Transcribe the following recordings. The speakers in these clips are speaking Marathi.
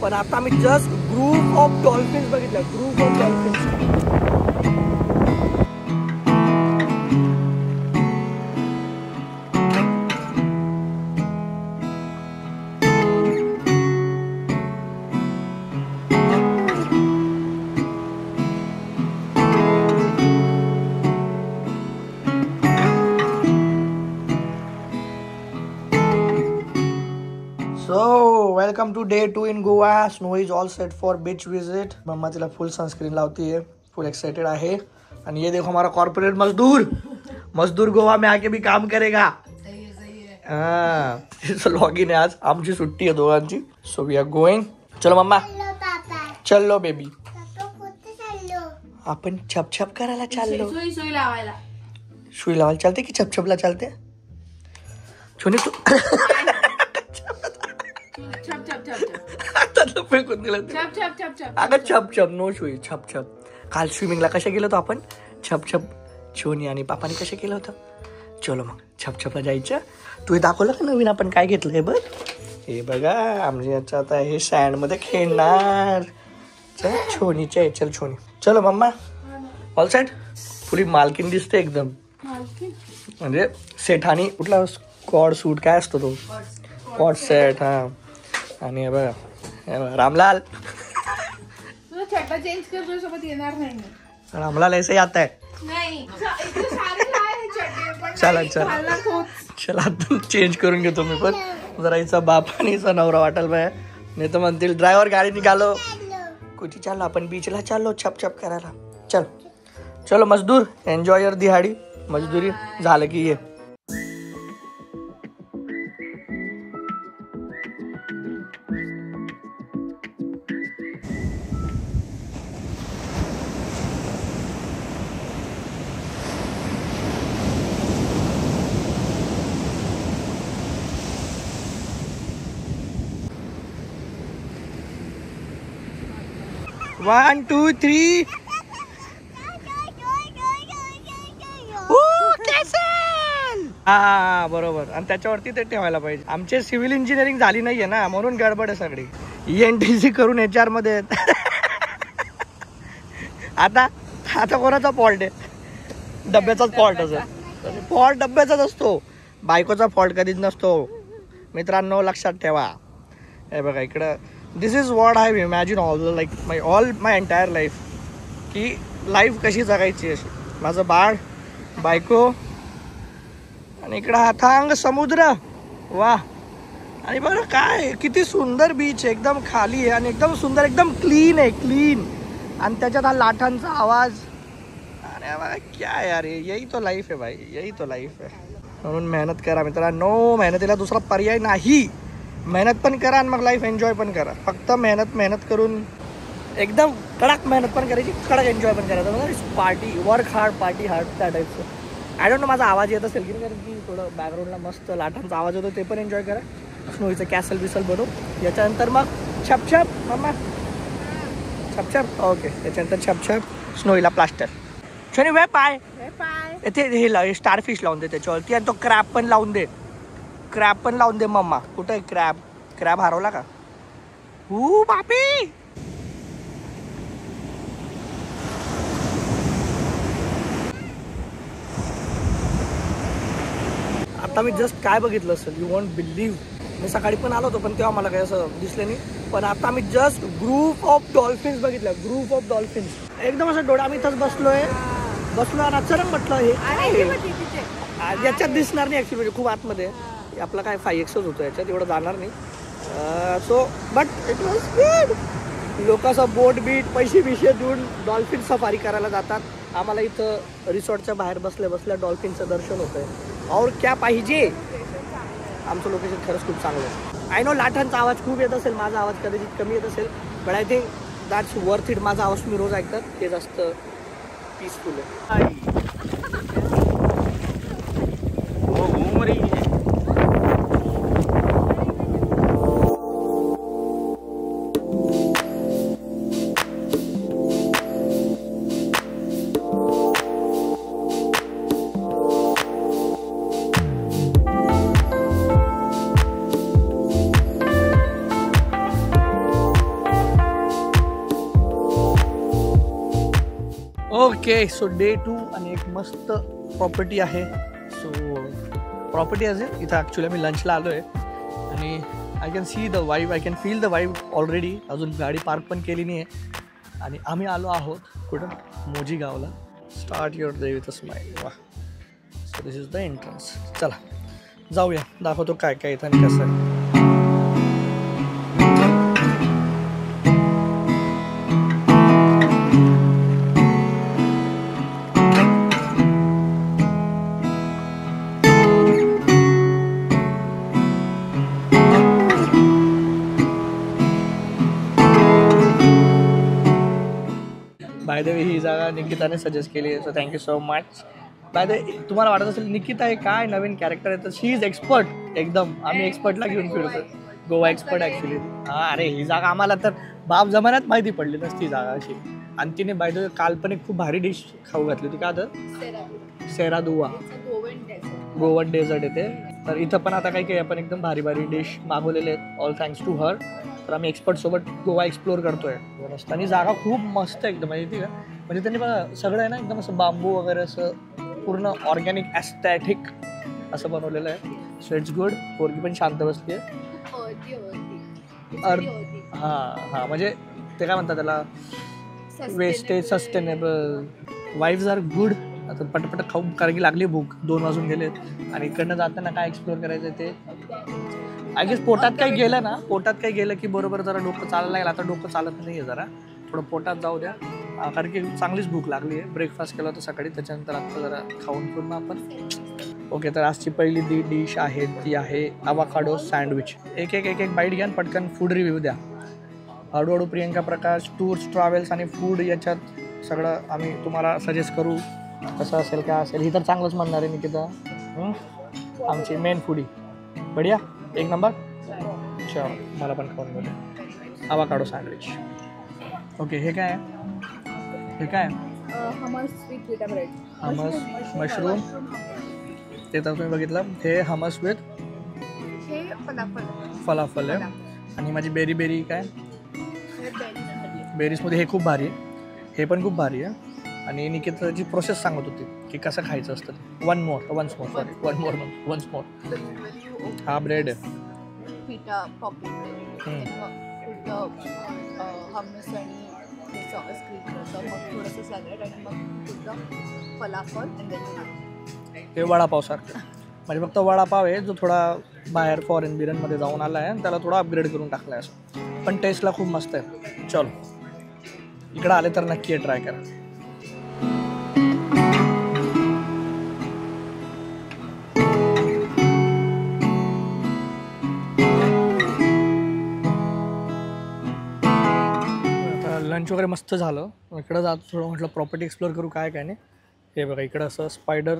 पण आता आम्ही जस्ट ग्रुप ऑफ डॉल्फिन्स बघितलं. Group of dolphins. Welcome to day 2 in Goa. Snow is all set for beach visit. मम्मा तिला फुल सनस्क्रीन लावती है, फुल एक्साइटेड आहे. आणि ये देखो हमारा कॉर्पोरेट मजदूर गोवा में आके भी काम करेगा. हाँ लॉग इन है आज. आमची सुट्टी आहे दोघांची. So we are going. चलो मम्मा. चलो बेबी. आपण छप करायला चाललो. सुई लावायला चालते की छपला चालते. छोनी तू फेकून दिलं. अगं छप नो शुई. छप काल स्विमिंगला कशा गेलो होतो आपण. छप छोनी आणि पापाने कशा केलं होतं. चलो मग छपला जायचं. तू दाखवलं का नवीन आपण काय घेतलंय बघ. हे बघा आमच्या याच्या आता हे सँड मध्ये खेळणार. चल छोनीच्या चल छोनी. चलो मम्मा. All set. फुली मालकीन दिसते एकदम. म्हणजे सेठानी कुठला कॉड सूट काय असतो तो. Coord set. हा आणि हे बघा रामलाल. चेंज कर सोबत येणार नाही. रामलाल ऐसे आता है. चला चेंज करून घेतो मी पण. जरा हिचा बाप आणि हिचा नवरा वाटेल बाय. नाही तर म्हणतील ड्रायव्हर गाडी निघालो. कुठे चाललो आपण. बीचला चाललो छप करायला. चलो मजदूर एन्जॉय युअर दिहाडी. मजदुरी झालं की ये. One two three. हा बरोबर. आणि त्याच्यावरती ते ठेवायला पाहिजे. आमचे सिव्हिल इंजिनिअरिंग झाली नाहीये ना म्हणून गडबड आहे सगळी. ENTC करून HR मध्ये. आता कोणाचा फॉल्ट आहे. डब्याचाच फॉल्ट असं. फॉल्ट डब्याचाच असतो. बायकोचा फॉल्ट कधीच नसतो मित्रांनो, लक्षात ठेवा. हे बघा इकडं. This is what I have imagine all my entire life. की लाईफ कशी जगायची अशी. माझं बाळ, बायको आणि इकडं हातांग समुद्र. वा. आणि बरं काय किती सुंदर बीच आहे. एकदम खाली आहे आणि एकदम सुंदर, एकदम क्लीन आहे. क्लीन. आणि त्याच्यात हा लाटांचा आवाज. अरे बघा क्या यार. यही तो लाईफ आहे भाई. यही तो लाईफ आहे. म्हणून मेहनत करा मित्रांनो. मेहनतीला दुसरा पर्याय नाही. मेहनत पण करा आणि मग लाईफ एन्जॉय पण करा. फक्त मेहनत करून एकदम कडक मेहनत पण करायची, कडक एन्जॉय पण करायचं. Party work hard party hard त्या टाईपचं. आय डोंट नो माझा आवाज येत असेल की नाही, कारण की थोडं बॅकग्राऊंडला मस्त लाटांचा आवाज होतो. ते पण एन्जॉय करा. स्नोईचं कॅसल बिसल बनवू. याच्यानंतर मग छप मम्मा. छप ओके. त्याच्यानंतर छप स्नोईला प्लास्टर. छोनी वे पाय इथे हे स्टारफिश लावून दे त्याच्यावरती. आणि तो क्रॅब पण लावून दे. मम्मा कुठं आहे क्रॅब हरवला का. बापी. आता मी जस्ट काय बघितलं असेल. You want believe. मी सकाळी पण आलो होतो पण तेव्हा मला काही असं दिसलं नाही. पण आता आम्ही जस्ट ग्रुप ऑफ डॉल्फिन्स बघितलं. ग्रुप ऑफ डॉल्फिन्स एकदम असं डोळा. आम्ही इथंच बसलो आणि अचानक म्हटलं हे याच्यात दिसणार नाही ऍक्च्युली. खूप आतमध्ये. आपला काय 5X होतो याच्यात, एवढं जाणार नाही. So but it was good. लोक असं बोट बीट पैसे देऊन डॉल्फिन सफारी करायला जातात. आम्हाला इथं रिसॉर्टच्या बाहेर बसल्या डॉल्फिनचं दर्शन होतंय. और क्या पाहिजे. आमचं लोकेशन खरंच खूप चांगलं आहे. आय नो लाटांचा आवाज खूप येत असेल. माझा आवाज कदाचित कमी येत असेल. But I think that's worth it. माझा आवाज मी रोज ऐकतात. ते जास्त पीसफुल आहे. ओके सो डे 2 आणि एक मस्त प्रॉपर्टी आहे. सो प्रॉपर्टी आहे इथं ॲक्च्युली आम्ही लंचला आलो आहे आणि I can see the vibe, I can feel the vibe already. अजून गाडी पार्क पण केली नाही आहे आणि आम्ही आलो आहोत कुठं, मोजी गावला. Start your day with a smile. वा, so this is the entrance. चला जाऊया, दाखवतो काय काय इथं आणि कसं आहे. बाय द वे ही जागा निकिताने सजेस्ट केली आहे, so thank you so much. By the way तुम्हाला वाटत असेल निकिता हे काय नवीन कॅरेक्टर आहे, तर शी इज एक्सपर्ट एकदम. आम्ही एक्सपर्टला घेऊन फिरतो, गोवा एक्सपर्ट ॲक्च्युली. हां, अरे ही जागा आम्हाला तर बाप जमान्यात माहिती पडली नसती जागा अशी. आणि तिने बाय द वे काल पण एक खूप भारी डिश खाऊ घातली होती. का तर सेरादुवा गोवन डेझर्ट येते. तर इथं पण आता काही काही आपण एकदम भारी भारी डिश मागवलेले आहेत, ऑल थँक्स टू हर. तर आम्ही एक्सपर्टसोबत गोवा एक्सप्लोअर करतोय. आणि जागा खूप मस्त एकदम माहिती का, म्हणजे त्यांनी बघा सगळं आहे ना एकदम असं बांबू वगैरे असं पूर्ण ऑर्गॅनिक ॲस्थेटिक असं बनवलेलं आहे. So it's good. पोरगी पण शांत बसली आहे. हां म्हणजे ते काय म्हणतात त्याला, wastage sustainable. Wives are good. आता पटपट खाऊ, कारण की लागली भूक, 2 वाजून गेलेत. आणि इकडनं जाताना काय एक्सप्लोअर करायचं ते आय गेस. पोटात काही गेलं की बरोबर जरा डोकं चालायला लागेल. आता डोकं चालत नाही आहे, जरा थोडं पोटात जाऊ द्या, कारण की चांगलीच भूक लागली आहे. ब्रेकफास्ट केला होता सकाळी, त्याच्यानंतर आता जरा खाऊन पूर्ण आपण. ओके, तर आजची पहिली डिश आहे ती आहे अवाकाडो सँडविच. एक बाईट घ्या, पटकन फूड रिव्ह्यू द्या. हळूहळू प्रियंका प्रकाश टूर्स ट्रॅव्हल्स आणि फूड याच्यात सगळं आम्ही तुम्हाला सजेस्ट करू. कसं असेल काय असेल, ही तर चांगलंच म्हणणार आहे निकिता, आमची मेन फूडी. बढिया, एक नंबर. चल मला पण खाऊन बोलू अवाकाडो सँडविच. ओके, हे काय आहे? Hummus with pita bread. Hummus mushroom. ते तर तुम्ही बघितलं, हे हमस विथ हे फलाफल आहे. आणि माझी बेरी काय बेरीजमध्ये हे खूप भारी आहे, हे पण खूप भारी आहे. आणि निकिताची प्रोसेस सांगत होती की कसं खायचं असतं. Once more. हा ब्रेड आहे, पिटा पॉपी हमस आणि सॉस क्रीम, मग थोडंसं सॅलड आणि मग फलाफल. हे वडापावसारखं. म्हणजे फक्त वडापाव आहे जो थोडा बाहेर फॉरेन बिर्याणीमध्ये जाऊन आला आहे, त्याला थोडा अपग्रेड करून टाकला आहे असं. पण टेस्टला खूप मस्त आहे. चलो इकडं आले तर नक्की ट्राय करा. लंच वगैरे मस्त झालं. इकडं जात थोडं म्हटलं प्रॉपर्टी एक्सप्लोअर करू काय नाही. हे बघा इकडं असं स्पायडर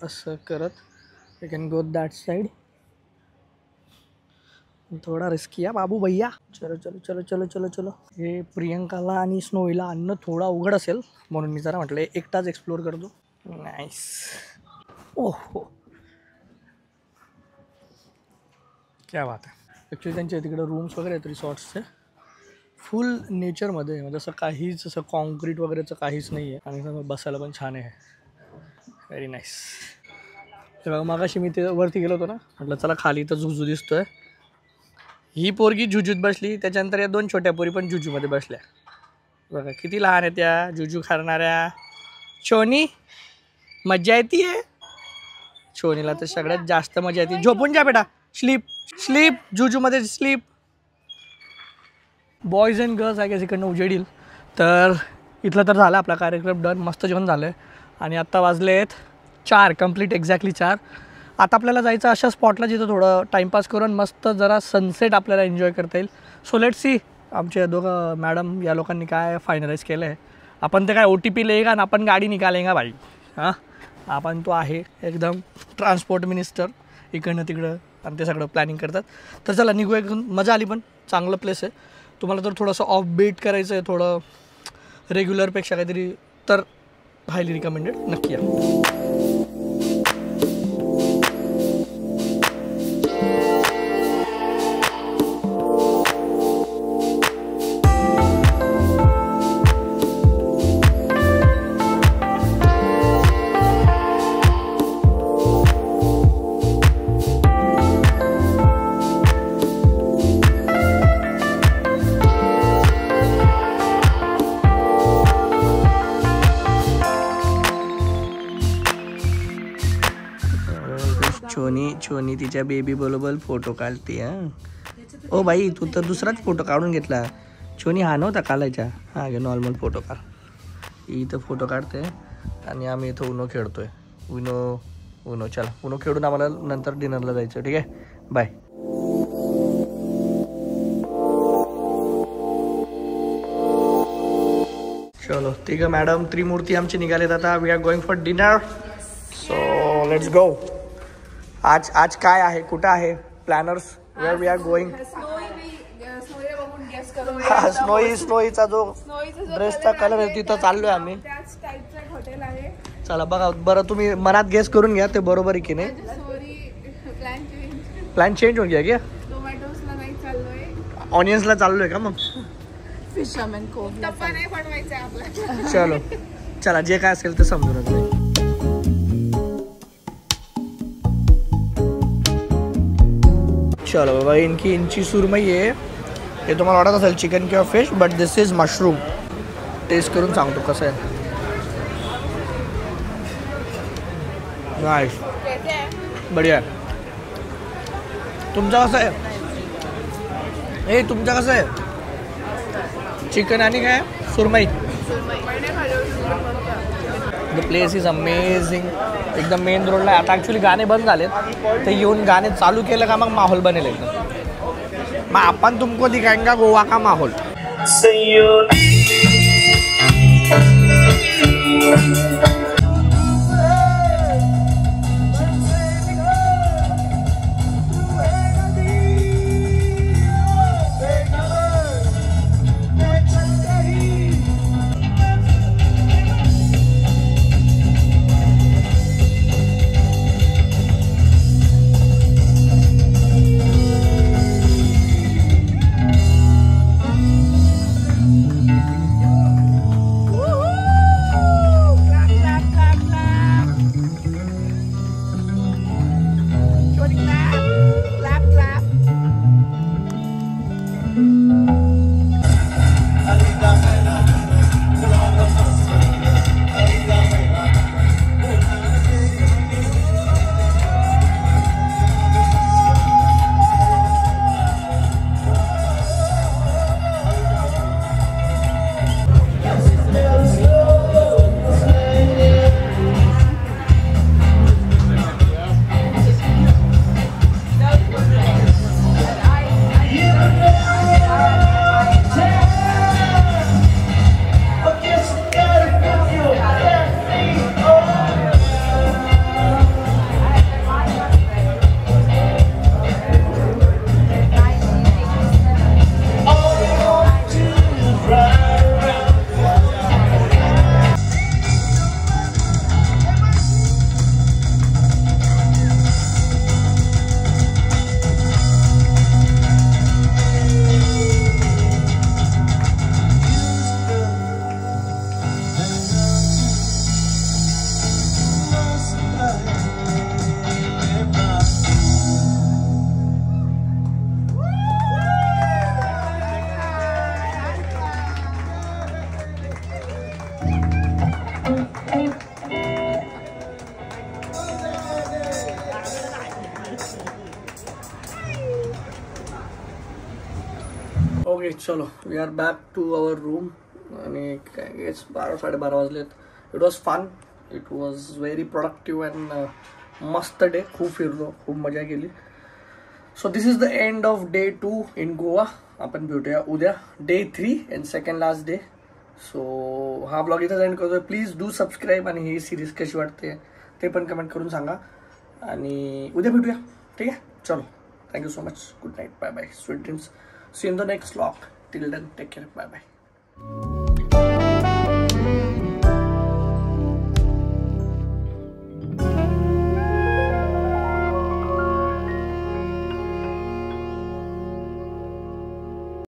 असं करत you can go that side. थोडा रिस्की आहे बाबू भैया. चलो. हे प्रियंकाला आणि स्नोईला आणणं थोडा उघड असेल, म्हणून मी जरा म्हटलं एकटाच एक्सप्लोअर करतो. नाईस. ओहो क्या बात आहे. ॲक्च्युली त्यांच्या तिकडं रूम्स वगैरे आहेत रिसॉर्ट्सचे, फुल नेचरमध्ये, म्हणजे असं काहीच असं कॉन्क्रीट वगैरेचं काहीच नाही आहे. आणि बसायला पण छान आहे, व्हेरी नाईस. हे बघा मगाशी मी ते वरती गेलो होतो ना, म्हटलं चला खाली तर जुजू दिसतोय. ही पोरगी जुजूत बसली, त्याच्यानंतर या 2 छोट्या पोरी पण जुजूमध्ये बसल्या. बघा किती लहान आहे त्या जुजू खाणाऱ्या. शोनी मज्जा येते आहे. शोनीला तर सगळ्यात जास्त मजा येते. झोपून जा बेटा, स्लीप जुजूमध्ये स्लीप. बॉईज अँड गर्ल्स आहे की इकडनं उजेड येईल. तर इथलं तर झालं आपला कार्यक्रम डन, मस्त जेवण झालं आहे. आणि आत्ता वाजलेत 4 कंप्लीट एक्झॅक्टली 4. आता आपल्याला जायचं अशा स्पॉटला जिथं थोडं टाईमपास करून मस्त जरा सनसेट आपल्याला एन्जॉय करता येईल. सो लेट्स सी आमचे दोघं मॅडम या लोकांनी काय फायनलाइज केलं आहे. आपण ते काय OTP लेगा ना, आपण गाडी निकालेगा भाई. हां, आपण तो आहे एकदम ट्रान्सपोर्ट मिनिस्टर, इकडनं तिकडं आणि ते सगळं प्लॅनिंग करतात. तर चला निघूया. मजा आली, पण चांगलं प्लेस आहे. तुम्हाला जर थोडंसं ऑफ बीट करायचं आहे, थोडं रेग्युलरपेक्षा काहीतरी, तर हायली रिकमेंडेड, नक्की या. छोनी तिच्या बेबी बरोबर फोटो काढते. हा ओ बाई, तू तर दुसराच फोटो काढून घेतला. छोनी हा नव्हता काढायचा. हा घे नॉर्मल फोटो काढ. इथं फोटो काढते आणि आम्ही इथं उनो खेळतोय. उनो चला, उनो खेळून आम्हाला नंतर डिनरला जायचं. ठीक आहे, बाय. चलो ठीक आहे मॅडम, त्रिमूर्ती आमची निघालेत आता. We are going for dinner. So let's go. आज काय आहे, कुठं आहे planners, where we are going? स्नोईचा जो ड्रेसचा कलर आहे तिथं चाललोय आम्ही. चला बघा बरं, तुम्ही मनात गेस करून घ्या ते बरोबर आहे की नाही. प्लॅन चेंज होऊन घ्या. ऑनियन्सला चाललोय का मग? फिशरमॅन कोव नाही बनवायचं आपल्याला. चलो चला, जे काय असेल ते समजूनच नाही. चलो बाबा, इनकी सुरमई आहे. हे तुम्हाला वाटत असेल चिकन किंवा fish, but this is mushroom. Taste करून सांगतो कसं आहे. नाईस, बढिया. तुमचं कसं आहे? हे तुमचं कसं आहे? चिकन आणि काय सुरमई. The place is amazing. एकदम मेन रोडला. आता ॲक्च्युली गाणे बंद झालेत, तर येऊन गाणे चालू केलं का मग माहोल बनेल एकदम. मग आपण तुमको दिखाएंगा गोवा का माहोल. ओके चलो, we are back to our room. आणि काय गेस 12-12:30 वाजलेत. It was fun. It was very productive and मस्त डे. खूप फिरलो, खूप मजा केली. So this is the end of day 2 in Goa. आपण भेटूया उद्या day 3 and second last day. सो हा ब्लॉग इथंच एंड करतोय. प्लीज डू सबस्क्राईब आणि ही सिरीज कशी वाटते ते पण कमेंट करून सांगा. आणि उद्या भेटूया. ठीक आहे, चलो. Thank you so much. Good night. Bye bye. Sweet dreams. See you in the next vlog. Till then, take care. Bye bye.